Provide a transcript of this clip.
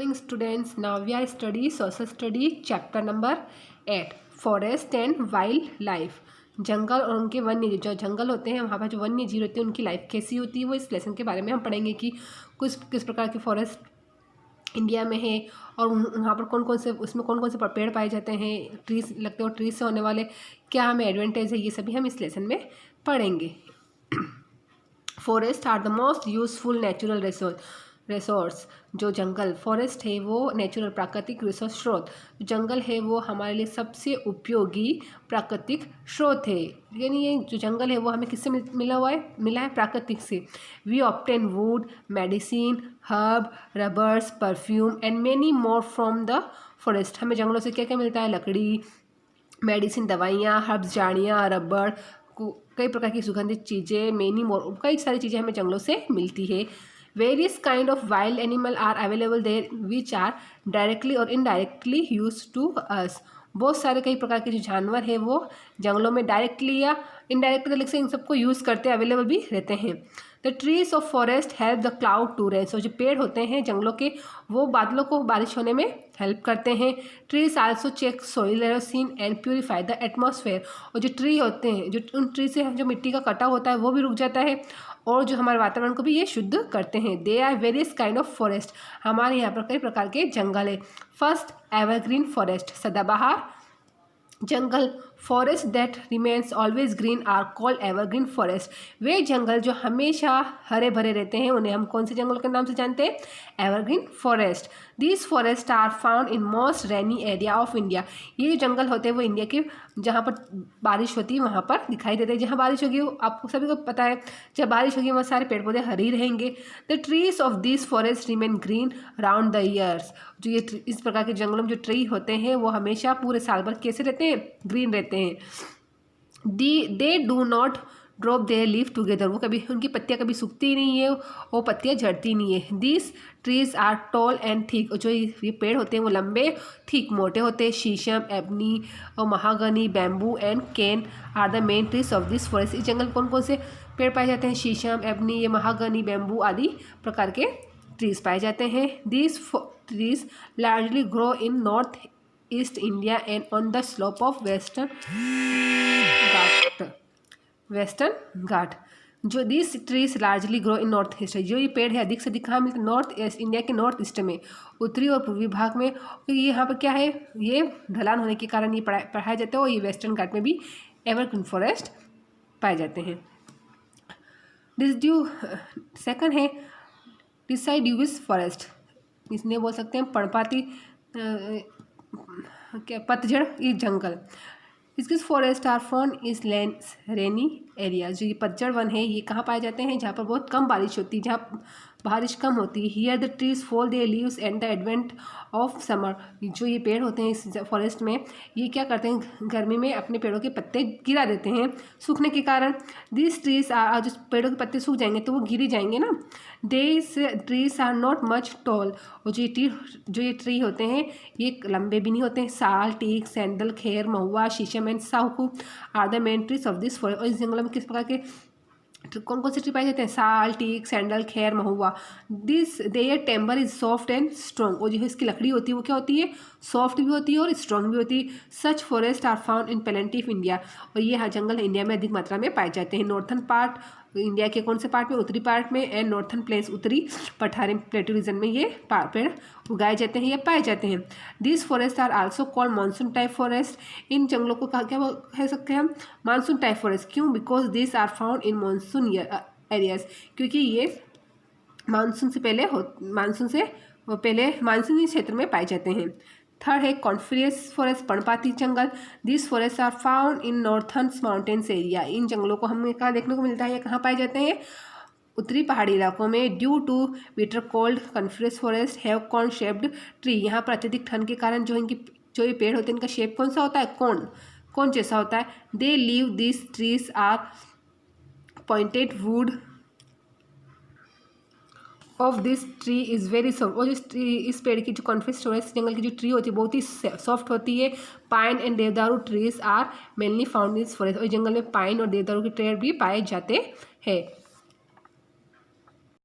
Morning students, now we are study social study chapter number 8 forest and wildlife. जंगल और उनके वन्य जो जंगल होते हैं वहाँ पर जो वन्य जीव होते हैं उनकी लाइफ कैसी होती है वो इस लेसन के बारे में हम पढ़ेंगे कि किस प्रकार के फॉरेस्ट इंडिया में है और वहाँ पर कौन कौन से उसमें कौन कौन से पेड़ पाए जाते हैं, ट्रीज लगते हैं और ट्रीज से होने वाले क्या हमें एडवांटेज है, ये सभी हम इस लेसन में पढ़ेंगे। Forest are the most useful natural resource. जो जंगल फॉरेस्ट है वो नेचुरल प्राकृतिक रिसोर्स स्रोत, जंगल है वो हमारे लिए सबसे उपयोगी प्राकृतिक स्रोत है। यानी ये जो जंगल है वो हमें किससे मिला है प्राकृतिक से। We obtain wood, medicine, herb, rubbers, perfume and many more from the forest. हमें जंगलों से क्या क्या मिलता है? लकड़ी, मेडिसिन दवाइयाँ, हर्ब्स झाड़ियाँ, रबर, कई प्रकार की सुगंधित चीज़ें, मेनी मोर, कई सारी चीज़ें हमें जंगलों से मिलती है। Various kind of wild animal are available there which are directly और indirectly used to us। बहुत सारे कई प्रकार के जो जानवर हैं वो जंगलों में डायरेक्टली या इनडायरेक्टली तरीके से इन सबको यूज़ करते हैं, अवेलेबल भी रहते हैं। The trees of forest help the cloud to rain. So जो पेड़ होते हैं जंगलों के वो बादलों को बारिश होने में हेल्प करते हैं। Trees also check soil erosion and purify the atmosphere. और जो ट्री होते हैं जो उन ट्री से जो मिट्टी का कटा होता है वो भी रुक जाता है और जो हमारे वातावरण को भी ये शुद्ध करते हैं। They are various kind of forest. हमारे यहाँ पर कई प्रकार के जंगल है। फर्स्ट एवरग्रीन फॉरेस्ट, सदाबहार जंगल। Forest that remains always green are called evergreen forest. वे जंगल जो हमेशा हरे भरे रहते हैं उन्हें हम कौन से जंगल के नाम से जानते हैं? Evergreen forest. These forest are found in most rainy area of India. ये जो जंगल होते हैं वो इंडिया के जहाँ पर बारिश होती है वहाँ पर दिखाई देते हैं। जहाँ बारिश होगी आपको सभी को पता है जब बारिश होगी वहाँ सारे पेड़ पौधे हरे ही रहेंगे। The trees of this forest remain green around the years. जो ये इस प्रकार के जंगलों में जो ट्री होते हैं वो हमेशा पूरे साल भर कैसे रहते हैं? ग्रीन रहते हैं। They do not drop their leaf together. वो कभी उनकी पत्तियाँ कभी सूखती नहीं है, वो पत्तियाँ झड़ती नहीं है। This trees are tall and thick. जो ये पेड़ होते हैं वो लंबे थिक मोटे होते हैं। शीशम, एबनी और mahogany, bamboo and cane are the main trees of this forest. इस जंगल कौन कौन से पेड़ पाए जाते हैं? शीशम, एबनी, ये महागनी, बैम्बू आदि प्रकार के ट्रीज पाए जाते हैं। This trees largely grow in north east India and on the slope of western Ghat. जो this trees largely grow in north east. जो ये पेड़ है अधिक से अधिक कहाँ मिलते हैं? नॉर्थ ईस्ट इंडिया के नॉर्थ ईस्ट में, उत्तरी और पूर्वी भाग में। क्योंकि ये यहाँ पर क्या है, ये ढलान होने के कारण ये पढ़ाया जाता है और ये वेस्टर्न घाट में भी एवरग्रीन फॉरेस्ट पाए जाते हैं। सेकंड है डिसाइड्यूस फॉरेस्ट। इसने बोल सकते हैं पर्णपाती क्या पतझड़ ये जंगल। इसके फॉरेस्ट आर फाउंड इस रेनी एरियाज। जो ये पतझड़ वन है ये कहाँ पाए जाते हैं? जहाँ पर बहुत कम बारिश होती है, जहाँ बारिश कम होती है। Here the trees fall there leaves and the advent of summer. जो ये पेड़ होते हैं इस फॉरेस्ट में ये क्या करते हैं? गर्मी में अपने पेड़ों के पत्ते गिरा देते हैं सूखने के कारण। दिस ट्रीज आर, जो पेड़ों के पत्ते सूख जाएंगे तो वो गिरी जाएंगे ना। This trees are not much tall. और जो ये ट्री होते हैं ये लंबे भी नहीं होते हैं। Sal, teak, sandal, khair, mahua, sheesham and sahu are the main trees of this forest. और इस जंगल में किस प्रकार के कौन कौन से ट्री पाए जाते हैं? Sal, teak, sandal, khair, mahua. This their timber is soft and strong. और जो इसकी लकड़ी होती है वो क्या होती है? सॉफ्ट भी होती है और स्ट्रॉन्ग भी होती है। Such forest are found in plenty of India. और ये जंगल इंडिया में अधिक मात्रा में पाए जाते हैं। नॉर्थन पार्ट इंडिया के कौन से पार्ट में? उत्तरी पार्ट में, एंड नॉर्थन प्लेन्स उत्तरी पठारी प्लेटू रीजन में ये पेड़ उगाए जाते हैं या पाए जाते हैं। This forest are also called monsoon type forest. इन जंगलों को क्या कह सकते हैं हम? Monsoon type forest. क्यों? Because this are found in monsoon areas. क्योंकि ये मानसून से पहले मानसूनी क्षेत्र में पाए जाते हैं। थर्ड है कॉन्फ्रेंस फॉरेस्ट, पर्णपाती जंगल। This forest are found in northern mountains area. इन जंगलों को हमें कहाँ देखने को मिलता है? कहाँ पाए जाते हैं? उत्तरी पहाड़ी इलाकों में। Due to winter cold coniferous forest have corn shaped tree. यहाँ पर अत्यधिक ठंड के कारण जो ये पेड़ होते हैं इनका शेप कौन सा होता है? कौन जैसा होता है। They leave this trees are pointed wood of this tree is very soft. और इस पेड़ की जो कॉन्फ्रेंस फॉरेस्ट जंगल की जो ट्री होती है बहुत ही सॉफ्ट होती है। Pine and devdaru trees are mainly found in this forest. और जंगल में पाइन और देवदारू के पेड़ भी पाए जाते हैं।